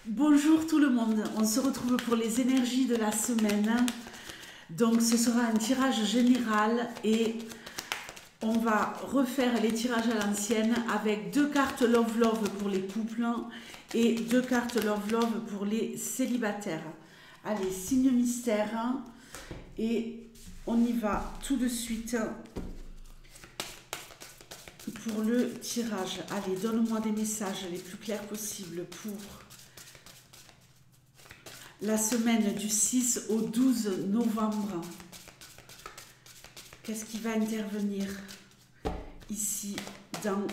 Bonjour tout le monde, on se retrouve pour les énergies de la semaine. Donc ce sera un tirage général et on va refaire les tirages à l'ancienne avec deux cartes Love Love pour les couples et deux cartes Love Love pour les célibataires. Allez, signe mystère et on y va tout de suite pour le tirage. Allez, donne-moi des messages les plus clairs possibles pour la semaine du 6 au 12 novembre. Qu'est-ce qui va intervenir ici dans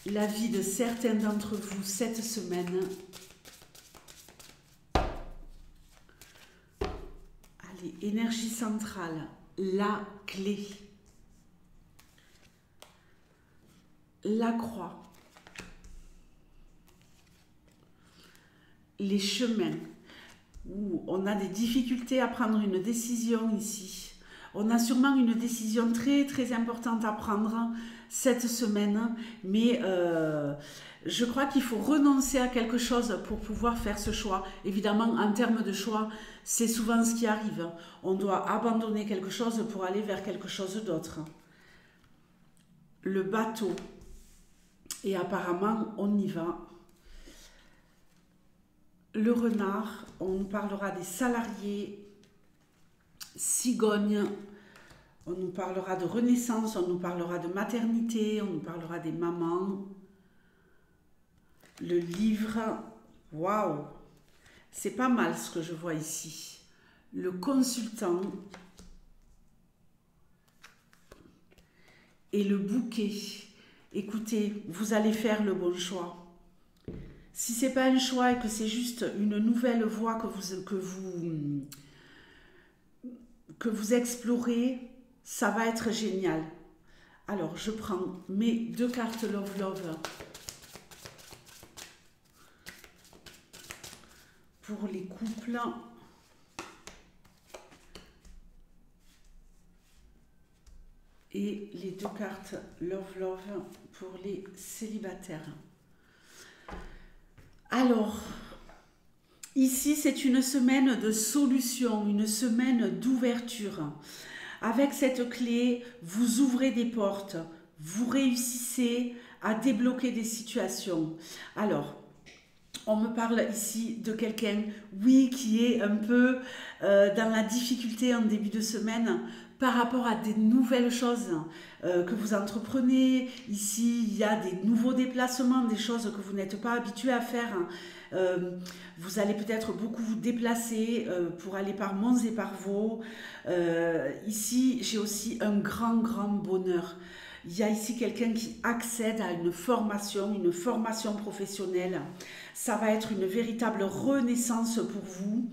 la vie de certains d'entre vous cette semaine? Allez, énergie centrale, la clé, la croix, les chemins, où on a des difficultés à prendre une décision ici. On a sûrement une décision très très importante à prendre cette semaine, mais je crois qu'il faut renoncer à quelque chose pour pouvoir faire ce choix. Évidemment, en termes de choix, c'est souvent ce qui arrive. On doit abandonner quelque chose pour aller vers quelque chose d'autre. Le bateau, et apparemment on y va. Le renard, on nous parlera des salariés. Cigogne, on nous parlera de renaissance, on nous parlera de maternité, on nous parlera des mamans. Le livre, waouh, c'est pas mal ce que je vois ici. Le consultant et le bouquet. Écoutez, vous allez faire le bon choix. Si c'est pas un choix et que c'est juste une nouvelle voie que vous explorez, ça va être génial. Alors, je prends mes deux cartes Love Love pour les couples. Et les deux cartes Love Love pour les célibataires. Alors, ici, c'est une semaine de solution, une semaine d'ouverture. Avec cette clé, vous ouvrez des portes, vous réussissez à débloquer des situations. Alors, on me parle ici de quelqu'un, oui, qui est un peu dans la difficulté en début de semaine par rapport à des nouvelles choses que vous entreprenez. Ici, il y a des nouveaux déplacements, des choses que vous n'êtes pas habitué à faire. Vous allez peut-être beaucoup vous déplacer pour aller par Mons et par Vaux. Ici, j'ai aussi un grand, grand bonheur. Il y a ici quelqu'un qui accède à une formation professionnelle. Ça va être une véritable renaissance pour vous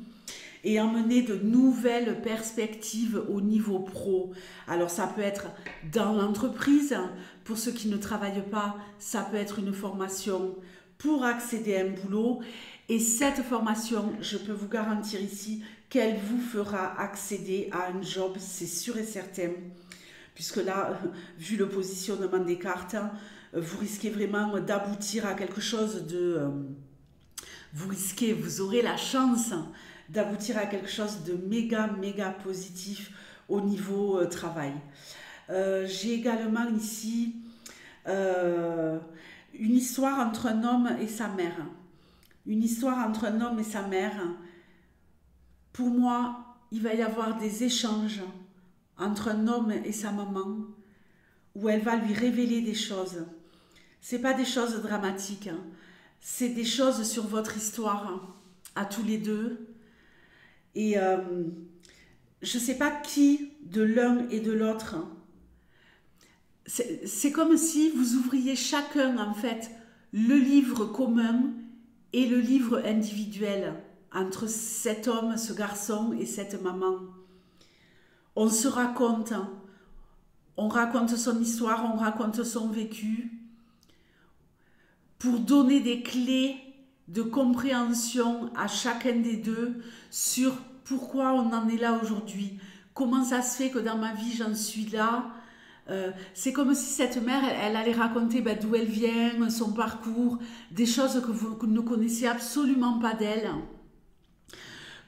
et emmener de nouvelles perspectives au niveau pro. Alors ça peut être dans l'entreprise, pour ceux qui ne travaillent pas, ça peut être une formation pour accéder à un boulot. Et cette formation, je peux vous garantir ici qu'elle vous fera accéder à un job, c'est sûr et certain. Puisque là, vu le positionnement des cartes, vous risquez vraiment d'aboutir à quelque chose de... vous aurez la chance d'aboutir à quelque chose de méga, méga positif au niveau travail. J'ai également ici une histoire entre un homme et sa mère. Une histoire entre un homme et sa mère. Pour moi, il va y avoir des échanges entre un homme et sa maman où elle va lui révéler des choses. C'est pas des choses dramatiques, c'est des choses sur votre histoire à tous les deux. Et je sais pas qui de l'un et de l'autre. C'est comme si vous ouvriez chacun en fait le livre commun et le livre individuel entre cet homme, ce garçon et cette maman. On se raconte, on raconte son histoire, on raconte son vécu pour donner des clés de compréhension à chacun des deux sur pourquoi on en est là aujourd'hui, comment ça se fait que dans ma vie j'en suis là, C'est comme si cette mère, elle allait raconter d'où elle vient, son parcours, des choses que vous ne connaissez absolument pas d'elle.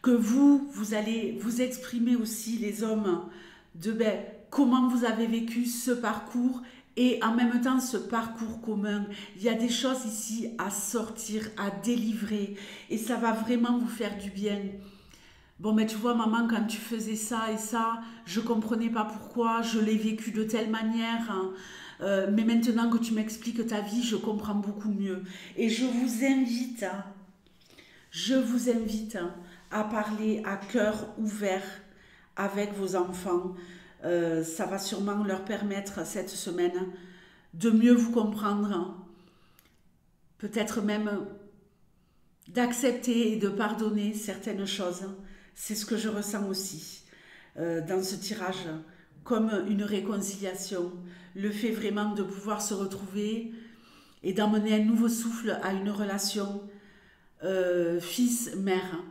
Que vous allez vous exprimer aussi, les hommes, de comment vous avez vécu ce parcours et en même temps ce parcours commun. Il y a des choses ici à sortir, à délivrer et ça va vraiment vous faire du bien. Bon, mais tu vois, maman, quand tu faisais ça et ça, je comprenais pas pourquoi, je l'ai vécu de telle manière, hein. Mais maintenant que tu m'expliques ta vie, je comprends beaucoup mieux. Et je vous invite à parler à cœur ouvert avec vos enfants. Ça va sûrement leur permettre cette semaine de mieux vous comprendre, hein. Peut-être même d'accepter et de pardonner certaines choses. C'est ce que je ressens aussi dans ce tirage, comme une réconciliation. Le fait vraiment de pouvoir se retrouver et d'emmener un nouveau souffle à une relation fils-mère.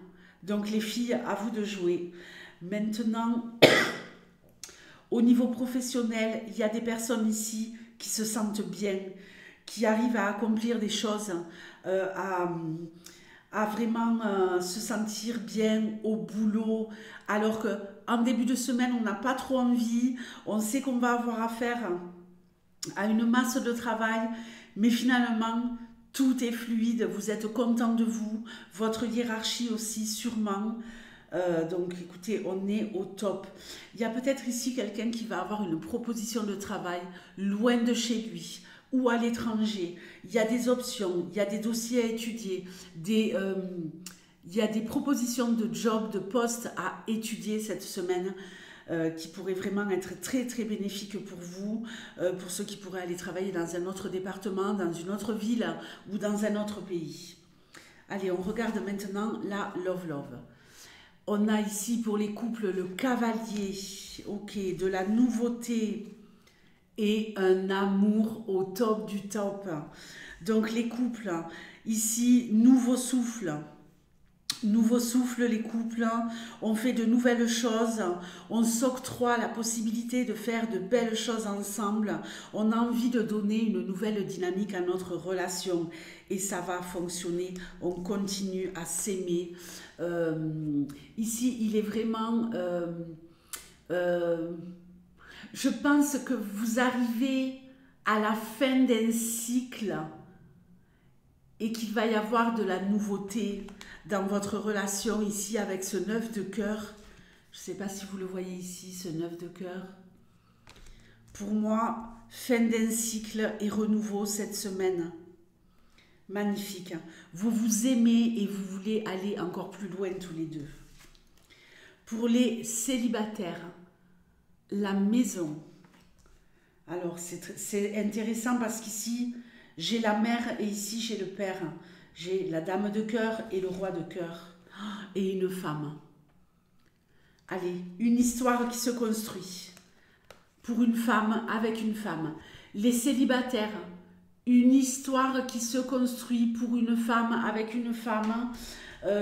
Donc les filles, à vous de jouer. Maintenant, au niveau professionnel, il y a des personnes ici qui se sentent bien, qui arrivent à accomplir des choses, à vraiment se sentir bien au boulot, alors qu'en début de semaine, on n'a pas trop envie, on sait qu'on va avoir affaire à une masse de travail, mais finalement, tout est fluide, vous êtes content de vous, votre hiérarchie aussi sûrement. Donc écoutez, on est au top. Il y a peut-être ici quelqu'un qui va avoir une proposition de travail loin de chez lui ou à l'étranger. Il y a des options, il y a des dossiers à étudier, il y a des propositions de job, de poste à étudier cette semaine. Qui pourraient vraiment être très très bénéfiques pour vous, pour ceux qui pourraient aller travailler dans un autre département, dans une autre ville ou dans un autre pays. Allez, on regarde maintenant la Love Love. On a ici pour les couples le cavalier, ok, de la nouveauté et un amour au top du top. Donc les couples, ici, nouveau souffle. Nouveau souffle, les couples, on fait de nouvelles choses, on s'octroie la possibilité de faire de belles choses ensemble, on a envie de donner une nouvelle dynamique à notre relation et ça va fonctionner, on continue à s'aimer. Ici, il est vraiment... je pense que vous arrivez à la fin d'un cycle et qu'il va y avoir de la nouveauté dans votre relation ici avec ce 9 de cœur. Je ne sais pas si vous le voyez ici, ce 9 de cœur. Pour moi, fin d'un cycle et renouveau cette semaine. Magnifique. Vous vous aimez et vous voulez aller encore plus loin tous les deux. Pour les célibataires, la maison. Alors, c'est intéressant parce qu'ici, j'ai la mère et ici, j'ai le père. J'ai la dame de cœur et le roi de cœur. Et une femme. Allez, une histoire qui se construit. Pour une femme, avec une femme. Les célibataires, une histoire qui se construit pour une femme, avec une femme.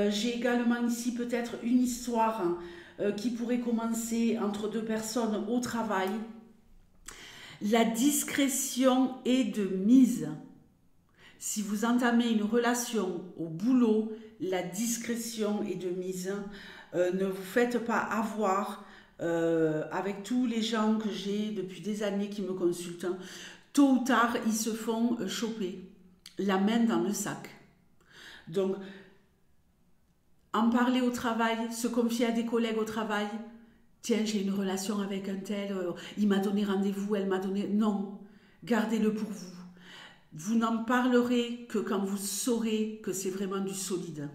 J'ai également ici peut-être une histoire qui pourrait commencer entre deux personnes au travail. La discrétion est de mise. Si vous entamez une relation au boulot, la discrétion est de mise. Ne vous faites pas avoir avec tous les gens que j'ai depuis des années qui me consultent. Tôt ou tard, ils se font choper, la main dans le sac. Donc, en parler au travail, se confier à des collègues au travail. Tiens, j'ai une relation avec un tel, il m'a donné rendez-vous, elle m'a donné... Non, gardez-le pour vous. Vous n'en parlerez que quand vous saurez que c'est vraiment du solide.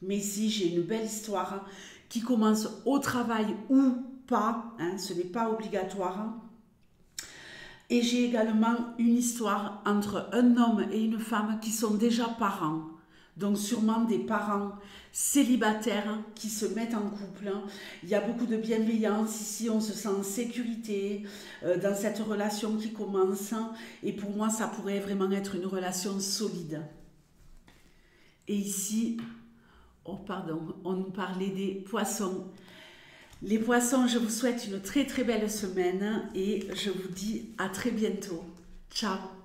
Mais ici, j'ai une belle histoire qui commence au travail ou pas, ce n'est pas obligatoire. Et j'ai également une histoire entre un homme et une femme qui sont déjà parents. Donc sûrement des parents célibataires qui se mettent en couple. Il y a beaucoup de bienveillance ici, on se sent en sécurité dans cette relation qui commence. Et pour moi, ça pourrait vraiment être une relation solide. Et ici, oh pardon, on nous parlait des poissons. Les poissons, je vous souhaite une très très belle semaine et je vous dis à très bientôt. Ciao!